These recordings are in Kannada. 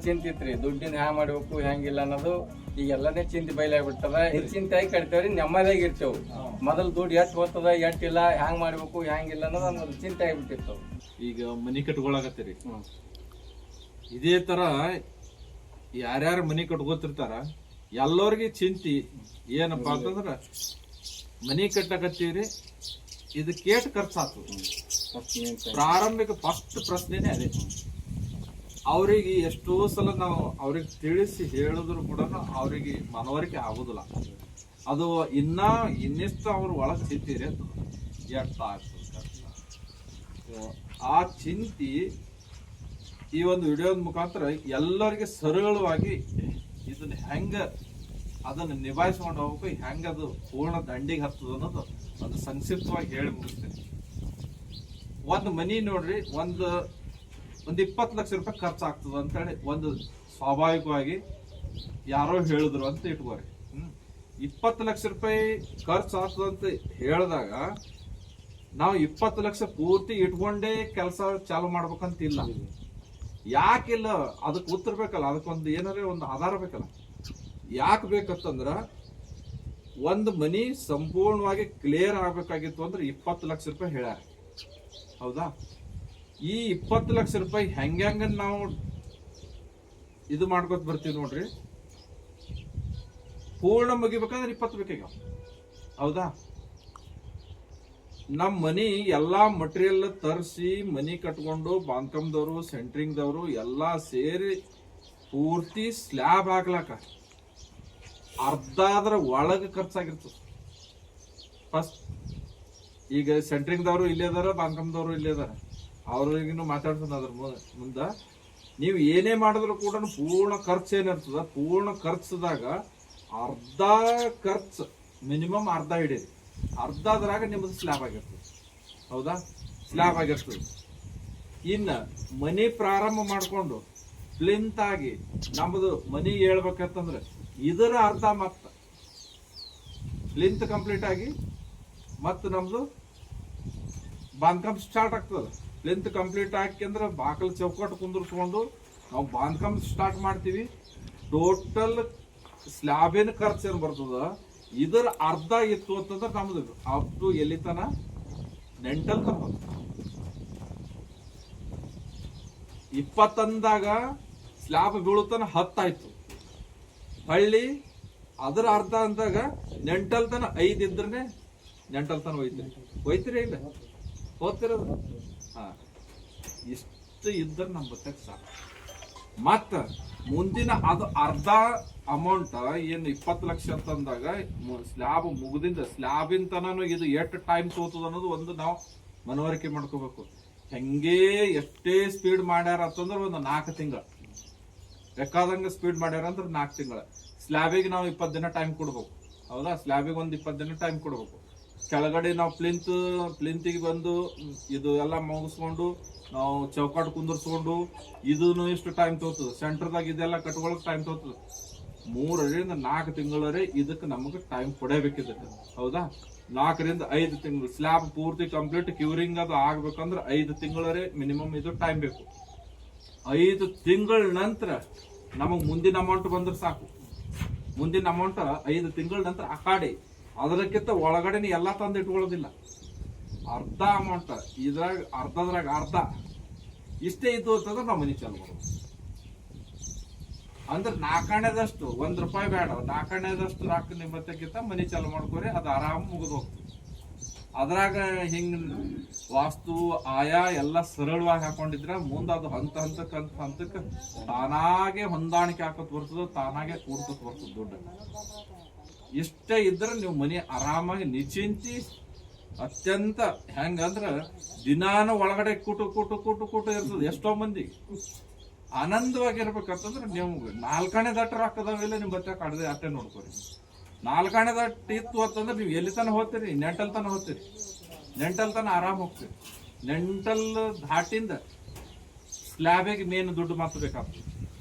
ಚಿಂತೆ ಇತ್ರಿ, ದುಡ್ಡಿನ ಹ್ಯಾಂಗ್ ಮಾಡ್ಬೇಕು ಹೆಂಗಿಲ್ಲ ಅನ್ನೋದು ಈಗ ಎಲ್ಲನೇ ಚಿಂತೆ ಬಯಲಾಗ್ಬಿಡ್ತದ. ಚಿಂತೆಯಾಗಿ ಕಟ್ತೇವ್ರಿ, ನೆಮ್ಮದಿಯಾಗಿ ಇರ್ತೇವೆ. ಮೊದಲು ದುಡ್ಡು ಎಷ್ಟು ಹೋಗ್ತದ ಎಷ್ಟಿಲ್ಲ, ಹ್ಯಾಂಗ್ ಮಾಡ್ಬೇಕು ಹೆಂಗಿಲ್ಲ ಅನ್ನೋದು ಅನ್ನೋದು ಚಿಂತೆ ಆಗಿಬಿಟ್ಟಿರ್ತವ. ಈಗ ಮನಿ ಕಟ್ಕೊಳಕತ್ತೀರಿ, ಇದೇ ತರ ಯಾರ್ಯಾರ ಮನಿ ಕಟ್ಕೋತಿರ್ತಾರ ಎಲ್ಲರಿಗೆ ಚಿಂತಿ ಏನಪ್ಪಾ ಅಂತಂದ್ರ ಮನಿ ಕಟ್ಟಕತ್ತೀವ್ರಿ, ಇದು ಕೇಟ್ ಖರ್ಚಾತು. ಪ್ರಾರಂಭಿಕ ಫಸ್ಟ್ ಪ್ರಶ್ನೆನೇ ಅದೇ. ಅವ್ರಿಗೆ ಎಷ್ಟೋ ಸಲ ನಾವು ಅವ್ರಿಗೆ ತಿಳಿಸಿ ಹೇಳಿದ್ರು ಕೂಡ ಅವ್ರಿಗೆ ಮನವರಿಕೆ ಆಗುದಿಲ್ಲ. ಅದು ಇನ್ನೆಷ್ಟು ಅವ್ರ ಒಳಗೆ ಚಿಂತೀರಿ ಅಂತ ಎಷ್ಟ ಆ ಚಿಂತಿ ಈ ಒಂದು ವಿಡಿಯೋದ ಮುಖಾಂತರ ಎಲ್ಲರಿಗೆ ಸರಳವಾಗಿ ಇದನ್ನ ಹೆಂಗ ಅದನ್ನ ನಿಭಾಯಿಸ್ಕೊಂಡು ಹೋಗ್ಬೇಕು, ಹೆಂಗ ಅದು ಪೂರ್ಣ ದಂಡಿಗೆ ಹತ್ತದ ಅನ್ನೋದು ಒಂದು ಸಂಕ್ಷಿಪ್ತವಾಗಿ ಹೇಳಿ ಮುಗಿಸ್ತೇನೆ. ಒಂದು ಮನಿ ನೋಡ್ರಿ, ಒಂದು 20 ಲಕ್ಷ ರೂಪಾಯಿ ಖರ್ಚಾಗ್ತದ ಅಂತೇಳಿ ಒಂದು ಸ್ವಾಭಾವಿಕವಾಗಿ ಯಾರೋ ಹೇಳಿದ್ರು ಅಂತ ಇಟ್ಕೋರಿ. 20 ಲಕ್ಷ ರೂಪಾಯಿ ಖರ್ಚು ಆಗ್ತದ ಅಂತ ಹೇಳಿದಾಗ ನಾವು 20 ಲಕ್ಷ ಪೂರ್ತಿ ಇಟ್ಕೊಂಡೇ ಕೆಲಸ ಚಾಲು ಮಾಡ್ಬೇಕಂತಿಲ್ಲ. ಯಾಕಿಲ್ಲ, ಅದಕ್ಕೆ ಉತ್ತರ ಬೇಕಲ್ಲ, ಅದಕ್ಕೊಂದು ಏನಾರೇ ಒಂದು ಆಧಾರ ಬೇಕಲ್ಲ. ಯಾಕೆ ಬೇಕಂತಂದ್ರ ಒಂದು ಮನಿ ಸಂಪೂರ್ಣವಾಗಿ ಕ್ಲಿಯರ್ ಆಗ್ಬೇಕಾಗಿತ್ತು ಅಂದ್ರೆ 20 ಲಕ್ಷ ರೂಪಾಯಿ ಹೇಳ್ಯಾರ, ಹೌದಾ? ಈ 20 ಲಕ್ಷ ರೂಪಾಯಿ ಹೆಂಗ ನಾವು ಇದು ಮಾಡ್ಕೊತ ಬರ್ತೀವಿ ನೋಡ್ರಿ. ಪೂರ್ಣ ಮುಗಿಬೇಕಂದ್ರೆ 20 ಬೇಕೀಗ, ಹೌದಾ? ನಮ್ ಮನಿ ಎಲ್ಲಾ ಮಟೀರಿಯಲ್ ತರಿಸಿ ಮನಿ ಕಟ್ಕೊಂಡು ಬಾಂಧಕಮ್ದವ್ರು ಸೆಂಟ್ರಿಂಗ್ದವ್ರು ಎಲ್ಲಾ ಸೇರಿ ಪೂರ್ತಿ ಸ್ಲ್ಯಾಬ್ ಹಾಕ್ಲಾಕ ಅರ್ಧದ್ರ ಒಳಗ ಖರ್ಚಾಗಿರ್ತದ. ಫಸ್ಟ್ ಈಗ ಸೆಂಟ್ರಿಂಗ್ದವ್ರು ಇಲ್ಲೇ ಅದಾರ, ಬಾಂಧಕಮ್ದವ್ರು ಇಲ್ಲೇ ಅದಾರ, ಅವ್ರಿಗಿನ್ನು ಮಾತಾಡ್ತಾನ ಅದ್ರ ಮುಂದ. ನೀವು ಏನೇ ಮಾಡಿದ್ರು ಕೂಡ ಪೂರ್ಣ ಖರ್ಚು ಏನಿರ್ತದ, ಪೂರ್ಣ ಖರ್ಚದಾಗ ಅರ್ಧ ಖರ್ಚು ಮಿನಿಮಮ್ ಅರ್ಧ ಹಿಡೀರಿ. ಅರ್ಧದ್ರಾಗ ನಿಮ್ಮದು ಸ್ಲ್ಯಾಬ್ ಆಗಿರ್ತದೆ, ಹೌದಾ? ಸ್ಲ್ಯಾಬ್ ಆಗಿರ್ತದೆ. ಇನ್ನ ಮನಿ ಪ್ರಾರಂಭ ಮಾಡ್ಕೊಂಡು ಪ್ಲಿಂತ್ ಆಗಿ ನಮ್ಮದು ಮನಿ ಹೇಳ್ಬೇಕಂತಂದ್ರೆ ಇದರ ಅರ್ಧ ಮತ್ತ ಪ್ಲಿಂತ್ ಕಂಪ್ಲೀಟ್ ಆಗಿ ಮತ್ತು ನಮ್ದು ಬಾಂಧಕಾಮ್ ಸ್ಟಾರ್ಟ್ ಆಗ್ತದ. ಪ್ಲಿಂತ್ ಕಂಪ್ಲೀಟ್ ಹಾಕಿ ಬಾಕಲ್ ಚೌಕಟ್ಟು ಕುಂದಿರ್ಸ್ಕೊಂಡು ನಾವು ಬಾಂಧಕಾಮ್ ಸ್ಟಾರ್ಟ್ ಮಾಡ್ತೀವಿ. ಟೋಟಲ್ ಸ್ಲ್ಯಾಬಿನ ಖರ್ಚು ಏನು ಬರ್ತದ ಇದರ ಅರ್ಧ ಇತ್ತು ಅಂತಂದ್ರೆ ನಮ್ದು ಅಪ್ ಟು ಎಲ್ಲಿ ತನ ನೆಂಟಲ್ ತನ 20 ಅಂದಾಗ ಸ್ಲ್ಯಾಬ್ ಬೀಳುತ್ತಾನ 10 ಆಯ್ತು. ಹಳ್ಳಿ ಅದರ ಅರ್ಧ ಅಂದಾಗ ನೆಂಟಲ್ ತನ 5 ಇದ್ರನೆ ನೆಂಟಲ್ ತನ ಹೋಯ್ತಿರಿ ಇಲ್ಲ ಹೋಗ್ತಿರೋದು. ಹಾ, ಇಷ್ಟು ಇದ್ರ ನಮ್ ಬತ್ತಕ್ ಸಾಕು. ಮತ್ತ ಮುಂದಿನ ಅದು ಅರ್ಧ ಅಮೌಂಟ್ ಏನು 20 ಲಕ್ಷ ಅಂತಂದಾಗ ಸ್ಲ್ಯಾಬ್ ಮುಗ್ದಿಂದ ಸ್ಲ್ಯಾಬಿನ ತನೂ ಇದು ಎಷ್ಟು ಟೈಮ್ ತೋತದ ಅನ್ನೋದು ಒಂದು ನಾವು ಮನವರಿಕೆ ಮಾಡ್ಕೋಬೇಕು. ಹೆಂಗೇ ಎಷ್ಟೇ ಸ್ಪೀಡ್ ಮಾಡ್ಯಾರ ಅಂತಂದ್ರೆ ಒಂದು 4 ತಿಂಗಳ ಬೇಕಾದಂಗ ಸ್ಪೀಡ್ ಮಾಡ್ಯಾರ ಅಂದ್ರೆ 4 ತಿಂಗಳ. ಸ್ಲ್ಯಾಬಿಗೆ ನಾವು 20 ದಿನ ಟೈಮ್ ಕೊಡ್ಬೇಕು, ಹೌದಾ? ಸ್ಲ್ಯಾಬಿಗೆ ಒಂದು 20 ದಿನ ಟೈಮ್ ಕೊಡ್ಬೇಕು. ಕೆಳಗಡೆ ನಾವು ಪ್ಲಿಂತಿಗೆ ಬಂದು ಇದು ಎಲ್ಲ ಮುಗಿಸ್ಕೊಂಡು ನಾವು ಚೌಕಾಟ್ ಕುಂದರ್ಸ್ಕೊಂಡು ಇದನ್ನು ಇಷ್ಟು ಟೈಮ್ ತೋತದ. ಸೆಂಟರ್ದಾಗ ಇದೆಲ್ಲ ಕಟ್ಕೊಳಕ್ ಟೈಮ್ ತೋತದ. 3 ರಿಂದ 4 ತಿಂಗಳವರೆ ಇದಕ್ಕೆ ನಮಗೆ ಟೈಮ್ ಕೊಡಬೇಕಿದ್ದಕ್ಕೆ, ಹೌದಾ? 4 ರಿಂದ 5 ತಿಂಗಳು ಸ್ಲ್ಯಾಬ್ ಪೂರ್ತಿ ಕಂಪ್ಲೀಟ್ ಕ್ಯೂರಿಂಗ್ ಅದು ಆಗ್ಬೇಕಂದ್ರೆ 5 ತಿಂಗಳವರೆ ಮಿನಿಮಮ್ ಇದು ಟೈಮ್ ಬೇಕು. 5 ತಿಂಗಳ ನಂತರ ನಮಗ್ ಮುಂದಿನ ಅಮೌಂಟ್ ಬಂದ್ರೆ ಸಾಕು. ಮುಂದಿನ ಅಮೌಂಟ್ 5 ತಿಂಗಳ ನಂತರ ಅಕಾಡಿ ಅದಕ್ಕಿಂತ ಒಳಗಡೆ ಎಲ್ಲಾ ತಂದು ಇಟ್ಕೊಳ್ಳೋದಿಲ್ಲ. ಅರ್ಧ ಅಮೌಂಟ್ ಇದ್ರಾಗ ಅರ್ಧದ್ರಾಗ ಅರ್ಧ ಇಷ್ಟೇ ಇದ್ದು ಅಂತಂದ್ರೆ ನಾವು ಮನಿ ಚಾಲು ಮಾಡೋದು. ಅಂದ್ರೆ 4 ಆಣೆದಷ್ಟು 1 ರೂಪಾಯಿ ಬೇಡ, 4 ಆಣೆದಷ್ಟು ರಾಕ ನಿಮ್ಮತ್ತಕ್ಕಿಂತ ಮನಿ ಚಾಲು ಮಾಡ್ಕೋರಿ, ಅದು ಆರಾಮ್ ಮುಗಿದು ಹೋಗ್ತದೆ. ಅದ್ರಾಗ ಹಿಂಗ್ ವಾಸ್ತು ಆಯಾ ಎಲ್ಲ ಸರಳವಾಗಿ ಹಾಕೊಂಡಿದ್ರೆ ಮುಂದೆ ಅದು ಹಂತಕ್ಕೆ ತಾನಾಗೆ ಹೊಂದಾಣಿಕೆ ಹಾಕೋತ್ ಬರ್ತದ, ತಾನಾಗೆ ಕೂಡ್ಕೋತ್ ಬರ್ತದ ದುಡ್ಡು. ಇಷ್ಟೇ ಇದ್ರೆ ನೀವು ಮನಿ ಆರಾಮಾಗಿ ನಿಚಿಂತಿ ಅತ್ಯಂತ ಹೆಂಗಂದ್ರ ದಿನಾನು ಒಳಗಡೆ ಕೂಟು ಇರ್ತದೆ. ಎಷ್ಟೋ ಮಂದಿ ಆನಂದವಾಗಿರ್ಬೇಕಂತಂದ್ರೆ ನೀವು 4 ಆಣೆ ದಟ್ಟ ಹಾಕದಾವೆಲ್ಲ ನಿಮ್ ಬಚ್ಚ ಕಡದೆ ಅಷ್ಟೇ ನೋಡ್ಕೋರಿ. 4 ಆಣೆ ದಟ್ಟ ಇತ್ತು ಅಂತಂದ್ರೆ ನೀವು ಎಲ್ಲಿ ತನ ಹೋಗ್ತೀರಿ? ನೆಂಟಲ್ ತನ ಹೋಗ್ತೀರಿ. ನೆಂಟಲ್ ತನ ಆರಾಮ್ ಹೋಗ್ತೀರಿ. ನೆಂಟಲ್ ದಾಟಿಂದ ಸ್ಲ್ಯಾಬಿಗೆ ಮೇನ್ ದುಡ್ಡು ಮಾತ್ರ ಬೇಕಾಗ್ತದೆ.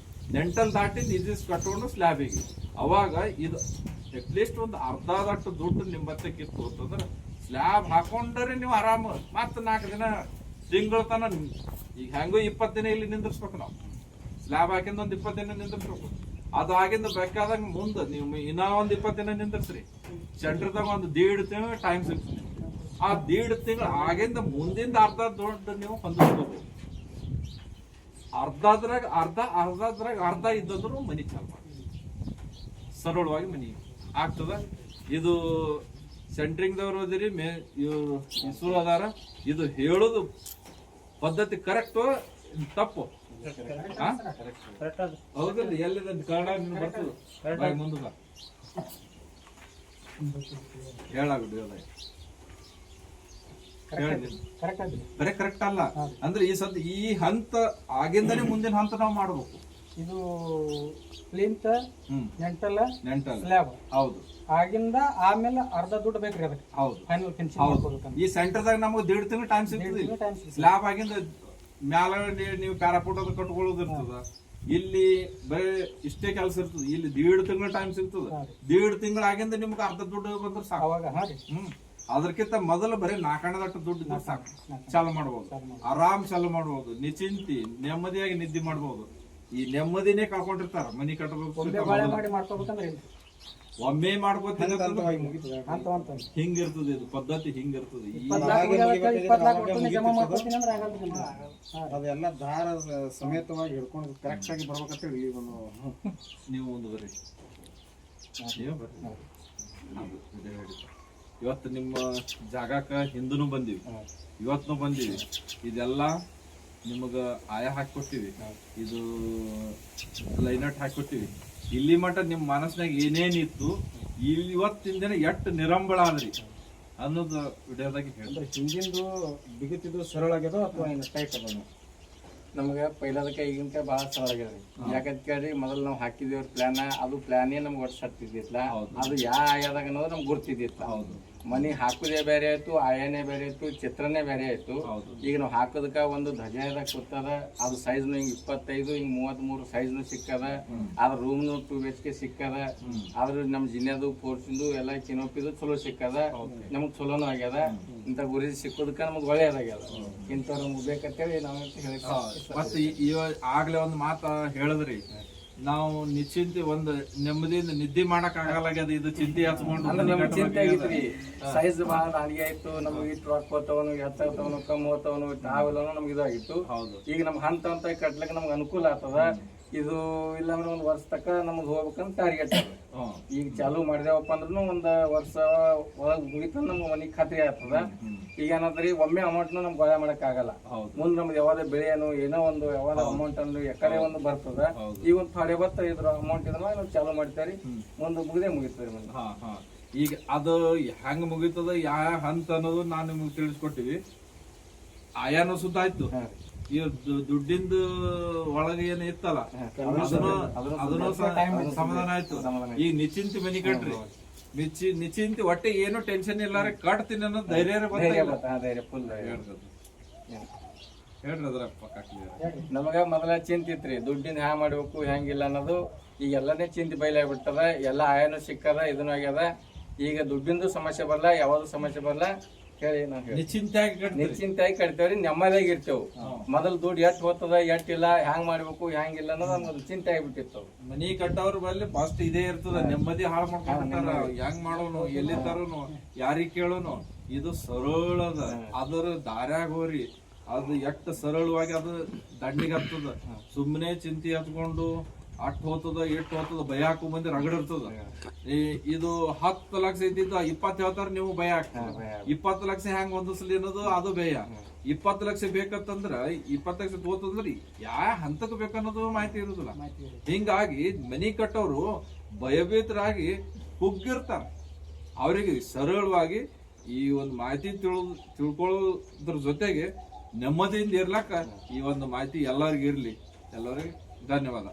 ನೆಂಟಲ್ ದಾಟಿಂದ ಇದಿಸ್ ಕಟ್ಕೊಂಡು ಸ್ಲ್ಯಾಬಿಗೆ ಅವಾಗ ಇದು ಅಟ್ಲೀಸ್ಟ್ ಒಂದು ಅರ್ಧದಷ್ಟು ದುಡ್ಡು ನಿಮ್ಮ ಬತ್ತಕ್ಕಿತ್ತು ಅಂತಂದ್ರೆ ಸ್ಲ್ಯಾಬ್ ಹಾಕೊಂಡ್ರೆ ನೀವು ಆರಾಮ ಮತ್ತೆ 4 ದಿನ ತಿಂಗಳ ತನ ಈಗ ಹೆಂಗೋ 20 ದಿನ ಇಲ್ಲಿ ನಿಂದಿರ್ಸ್ಬೇಕು ನಾವು. ಸ್ಲ್ಯಾಬ್ ಹಾಕಿಂದ ಒಂದ್ 20 ದಿನ ನಿಂದಿರ್ಬೇಕು. ಅದು ಆಗಿಂದ ಬೇಕಾದಂಗ ಮುಂದ ನೀವು ಇನ್ನೂ ಒಂದ್ 20 ದಿನ ನಿಂದಿರ್ಸ್ರಿ. ಸೆಂಟ್ರದಾಗ ಒಂದು 1.5 ತಿಂಗಳು ಟೈಮ್ ಸಿಗ್ತದೆ. ಆ 1.5 ತಿಂಗಳು ಆಗಿಂದ ಮುಂದಿಂದ ಅರ್ಧ ದೊಡ್ಡ ನೀವು ಹೊಂದಿಸ್ಕೋಬಹುದು. ಅರ್ಧದ್ರಾಗ ಅರ್ಧ ಇದ್ದಂದ್ರು ಮನಿ ಚಾಲು ಮಾಡಿ ಸರಳವಾಗಿ ಮನಿ ಆಗ್ತದ. ಇದು ಸೆಂಟ್ರಿಂಗ್ ದವ್ರು ಓದಿರಿ, ಇವ್ರು ಇಸ್ರು ಅದಾರ. ಇದು ಹೇಳುದು ಪದ್ಧತಿ ಕರೆಕ್ಟ್ ತಪ್ಪು ಹೌದಲ್ಲ? ಎಲ್ಲಿದ ಕನ್ನಡ ಬರ್ತದ ಮುಂದ ಹೇಳಾಗುದು ಬರೇ ಕರೆಕ್ಟ್ ಅಲ್ಲ ಅಂದ್ರೆ ಈ ಹಂತ ಆಗಿಂದನೇ ಮುಂದಿನ ಹಂತ ನಾವು ಮಾಡ್ಬೇಕು. ಇದು ಪ್ಲಿಂತ್ ನೆಂಟಲ್ ಸ್ಲ್ಯಾಬ್ ಹೌದು. ಆಗಿಂದ ಆಮೇಲೆ ಅರ್ಧ ದುಡ್ಡು ಬೇಕ್ರಿ ಅದಕ್ಕೆ. ಹೌದು ಫೈನಲ್ ಫಿನಿಶಿಂಗ್. ಈ ಸೆಂಟರ್ದಾಗ ನಮ್ಗೆ 1.5 ತಿಂಗಳು ಟೈಮ್ ಸಿಗ್ತದೆ. ಸ್ಲ್ಯಾಬ್ ಆಗಿಂದ ಮ್ಯಾಲ ನೀವು ಪ್ಯಾರಾಪೋಟ್ ಅದು ಕಟ್ಕೊಳ್ಳೋದು ಇರ್ತದ. ಇಲ್ಲಿ ಬರೀ ಇಷ್ಟೇ ಕೆಲಸ ಇರ್ತದೆ. ಇಲ್ಲಿ 1.5 ತಿಂಗಳು ಟೈಮ್ ಸಿಗ್ತದ. 1.5 ತಿಂಗಳು ಆಗಿಂದ ನಿಮ್ಗೆ ಅರ್ಧ ದುಡ್ಡು ಬಂದ್ರೆ ಸಾಕು. ಅದಕ್ಕಿಂತ ಮೊದಲು ಬರೀ 4 ಅಣದಟ್ಟು ದುಡ್ಡು ಇದ್ರೆ ಸಾಕು, ಚಾಲು ಮಾಡ್ಬೋದು. ಆರಾಮ್ ಚಾಲು ಮಾಡ್ಬೋದು. ನಿಚಿಂತಿ ನೆಮ್ಮದಿಯಾಗಿ ನಿದ್ದೆ ಮಾಡ್ಬೋದು. ಈ ನೆಮ್ಮದಿನೇ ಕಳ್ಕೊಂಡಿರ್ತಾರ ಮನಿ ಕಟ್ಟಬೇಕು. ಒಮ್ಮೆ ಮಾಡ್ಕೋತೀನಿ ಹಿಂಗಿರ್ತದೆ. ಇದು ಪದ್ಧತಿ ಹಿಂಗಿರ್ತದೆ. ಅದೆಲ್ಲ ದಾರ ಸಮೇತವಾಗಿ ಹಿಡ್ಕೊಂಡು ಕರೆಕ್ಟ್ ಆಗಿ ಬರ್ಬೇಕಂತ ಹೇಳಿ ನೀವು ಒಂದು ಬರ್ರಿ. ಇವತ್ತು ನಿಮ್ಮ ಜಾಗಕ್ಕ ಹಿಂದೂ ಬಂದಿವಿ, ಇವತ್ತು ಬಂದಿವಿ. ಇದೆಲ್ಲ ನಿಮಗ ಆಯ ಹಾಕೊಟ್ಟಿವಿ, ಇದು ಲೈನಟ್ ಹಾಕೊಟ್ಟಿವಿ. ಇಲ್ಲಿ ಮಟ್ಟ ನಿಮ್ ಮನಸ್ನಾಗ ಏನೇನಿತ್ತು ಇವತ್ತಿನ ದಿನ ಎಷ್ಟ್ ನಿರಂಬಳ ಆದ್ರಿ ಅನ್ನೋದು ವಿಡಿಯೋದಾಗ ಹೇಳಿದ್ರೆ. ಹಿಂದಿಂದು ಬಿಗುತ್ತಿದ್ದು ಸರಳ ಆಗ್ಯದ ಅಥವಾ ಟೈಟ್ ಅದ? ನಮ್ಗೆ ಪೈಲದಕ್ಕೆ ಈಗಿನ ಭಾಳ ಸರಳ ಆಗ್ಯದ್ರಿ. ಯಾಕಂತ ಕೇಳ್ರಿ, ಮೊದಲು ನಾವು ಹಾಕಿದೇವ್ರ ಪ್ಲಾನ್, ಅದು ಪ್ಲಾನೇ ನಮ್ಗೆ ಒಟ್ಟು ಸತ್ತಿದ್ದಿಲ್ಲ. ಅದು ಆಯಾದಾಗ ಅನ್ನೋದು ನಮ್ಗೆ ಗುರ್ತಿದ್ದಿತ್ತ. ಹೌದು, ಮನಿ ಹಾಕುದೇ ಬೇರೆ ಆಯ್ತು, ಆಯಾನೇ ಬೇರೆ ಆಯ್ತು, ಚಿತ್ರನೇ ಬೇರೆ ಆಯ್ತು. ಈಗ ನಾವು ಹಾಕೋದಕ್ಕ ಒಂದು ಧ್ವಜದಾಗ ಕೂತದ. ಅದು ಸೈಜ್ನು ಹಿಂಗ್ 25 ಹಿಂಗ್ 33 ಸೈಜ್ನು ಸಿಕ್ಕದ. ಅದ್ರ ರೂಮ್ನು 2 BHK ಸಿಕ್ಕದ. ಆದ್ರ ನಮ್ ಜಿನ್ಯದು ಫೋರ್ಸಿಂದು ಎಲ್ಲ ಕಿನೋಪಿದು ಚಲೋ ಸಿಕ್ಕದ. ನಮಗ್ ಚಲೋನು ಆಗ್ಯದ. ಇಂಥ ಗುರಿ ಸಿಕ್ಕೋದಕ್ಕ ನಮಗ್ ಒಳ್ಳೇದಾಗ್ಯದ. ಇಂಥವ್ರು ನಮ್ಗೆ ಬೇಕಂತೇಳಿ ನಾವಂತ ಹೇಳಿ ಮತ್ತೆ ಆಗ್ಲೇ ಒಂದು ಮಾತ ಹೇಳಿದ್ರಿ, ನಾವು ನಿಶ್ಚಿಂತೆ ಒಂದು ನೆಮ್ಮದಿಯಿಂದ ನಿದ್ದೆ ಮಾಡಕ್ ಆಗಲಾಗ್ಯದ. ಇದು ಚಿಂತೆ ಹಚ್ಕೊಂಡು ನಮ್ಗೆ ಚಿಂತೆ ಆಗಿತ್ರಿ. ಸೈಜ್ ಭಾಳ ಅಡಿಗೆ ಆಯ್ತು. ನಮ್ಗೆ ಇಟ್ಟು ರೊಕ್ಕ ಹೋಗ್ತವನು, ಹೆಚ್ಚಾಗ್ತವನು, ಕಮ್ಮಿ ಹೋಗ್ತವನು, ಟ್ರಾವೆಲ್ ನಮ್ಗೆ ಇದಾಗಿತ್ತು. ಈಗ ನಮ್ಗೆ ಹಂತ ಹಂತ ಕಟ್ಲಿಕ್ಕೆ ನಮ್ಗೆ ಅನುಕೂಲ ಆಗ್ತದ. ಇದು ಇಲ್ಲಾಂದ್ರೆ 1 ವರ್ಷ ತಕ್ಕ ನಮ್ಗೆ ಹೋಗ್ಬೇಕಂತ ಟಾರ್ಗೆಟ್ ಅದ. ಈಗ ಚಾಲು ಮಾಡಿದೇವಪ್ಪ ಅಂದ್ರೂ 1 ವರ್ಷ ಒಳಗ್ ಮುಗಿತ ನಮ್ಗೆ ಮನಿಗೆ ಖಾತ್ರಿ ಆಗ್ತದ. ಈಗ ಏನಂದ್ರಿ, ಒಮ್ಮೆ ಅಮೌಂಟ್ ನಮ್ಗೆ ಗೊಳೆ ಮಾಡಕ್ ಆಗಲ್ಲ. ಮುಂದ್ ನಮ್ದು ಯಾವ್ದೇ ಬೆಳೆಯನ್ನು ಏನೋ ಒಂದು ಯಾವ್ದ ಅಮೌಂಟ್ ಅನ್ನು ಎಕಡೆ ಒಂದು ಬರ್ತದ. ಈಗ ಒಂದು ಥೋಡೆ ಬರ್ತಾ ಇದ್ರ ಅಮೌಂಟ್ ಇದ್ರ ನಾವು ಚಾಲು ಮಾಡ್ತೇರಿ, ಮುಂದೆ ಮುಗಿತೇರಿ. ಈಗ ಅದು ಹೆಂಗ್ ಮುಗಿತದ, ಯಾವ ಹಂತ ಅನ್ನೋದು ನಾನು ನಿಮ್ಗೆ ತಿಳಿಸ್ಕೊಟ್ಟಿವಿ. ಆಯಾನು ಸುದ್ದ ಆಯ್ತು. ಈ ದುಡ್ಡಿಂದ ಒಳಗೆ ಏನ್ ಇತ್ತಲ್ಲ ಅದನ್ನು ಸಮಾಧಾನ ಆಯ್ತು. ಈಗ ನಿಚಿಂತಿ ಮನಿ ಕಟ್ರಿ, ನಿಚಿಂತಿ ಒಟ್ಟೆ ಏನು ಟೆನ್ಷನ್ ಇಲ್ಲಾರೆ ಕಟ್ತೀನಿ ಅನ್ನೋ ಧೈರ್ಯ ಹೇಳ್ರಿ. ಅದ್ರಪ್ಪ ನಮಗ ಮೊದಲ ಚಿಂತೆ ಇತ್ರಿ, ದುಡ್ಡಿನ ಹ್ಯಾಂಗ್ ಮಾಡ್ಬೇಕು ಹೆಂಗಿಲ್ಲ ಅನ್ನೋದು. ಈಗ ಎಲ್ಲನೇ ಚಿಂತೆ ಬಯಲಾಗ್ಬಿಟ್ಟದ. ಎಲ್ಲ ಆಯನು ಸಿಕ್ಕದ, ಇದನ್ನ ಆಗ್ಯದ. ಈಗ ದುಡ್ಡಿಂದು ಸಮಸ್ಯೆ ಬರಲ್ಲ, ಯಾವ್ದು ಸಮಸ್ಯೆ ಬರಲ್ಲ ಹೇಳಿ ನಾವು ನಿಶ್ಚಿಂತೆಯಾಗಿ ಕಟ್ತೇವ್ರಿ. ನೆಮ್ಮದಿಯಾಗಿ ಇರ್ತೇವ್. ಮೊದಲು ದುಡ್ಡು ಎಷ್ಟ್ ಹೋಗ್ತದ ಎಷ್ಟಿಲ್ಲ, ಹ್ಯಾಂಗ್ ಮಾಡ್ಬೇಕು ಹೆಂಗಿಲ್ಲ ಅನ್ನೋದು ನಮ್ಗೆ ಚಿಂತೆ ಆಗಿಬಿಟ್ಟಿತ್ತು. ಮನಿ ಕಟ್ಟವ್ರ ಬಲ್ಲಿ ಫಸ್ಟ್ ಇದೇ ಇರ್ತದ, ನೆಮ್ಮದಿ ಹಾಳು ಮಾಡ್ಕೊಂಡ್ಬಿಟ್ಟಾರ. ಹೆಂಗ್ ಮಾಡೋನು, ಎಲ್ಲಿ ತರೋನು, ಯಾರಿಗ್ ಕೇಳೋನು. ಇದು ಸರಳದ. ಅದರ ದಾರ್ಯಾಗ ಹೋರಿ, ಅದು ಎಷ್ಟ್ ಸರಳವಾಗಿ ಅದು ದಂಡಿಗೆ ಹತ್ತದ. ಸುಮ್ಮನೆ ಚಿಂತೆ ಹತ್ಕೊಂಡು ಅಟ್ ಹೋಗ್ತದ ಎಷ್ಟ್ ಹೋಗ್ತದ ಭಯ ಹಾಕೋ ಮಂದಿ ರಗಡಿರ್ತದ. ಇದು 10 ಲಕ್ಷ ಇದ್ದಿದ್ದು 20 ಹೇಳ್ತಾರ, ನೀವು ಭಯ ಆಗ್ತದ. 20 ಲಕ್ಷ ಹೆಂಗ್ ಹೊಂದಿಸ್ಲಿ ಅನ್ನೋದು ಅದು ಭಯ. 20 ಲಕ್ಷ ಬೇಕಂತಂದ್ರ 20 ಲಕ್ಷ ತೋತಂದ್ರ ಯಾವ ಹಂತಕ್ಕೆ ಬೇಕನ್ನೋದು ಮಾಹಿತಿ ಇರುದಿಲ್ಲ. ಹಿಂಗಾಗಿ ಮನಿ ಕಟ್ಟೋರು ಭಯಭೀತರಾಗಿ ಕುಗ್ಗಿರ್ತಾರ. ಅವರಿಗೆ ಸರಳವಾಗಿ ಈ ಒಂದು ಮಾಹಿತಿ ತಿಳ್ಕೊಳ್ಳೋದ್ರ ಜೊತೆಗೆ ನೆಮ್ಮದಿಯಿಂದ ಇರ್ಲಕ್ಕ ಈ ಒಂದು ಮಾಹಿತಿ ಎಲ್ಲರಿಗೂ ಇರ್ಲಿ. ಎಲ್ಲರಿಗೂ ಧನ್ಯವಾದ.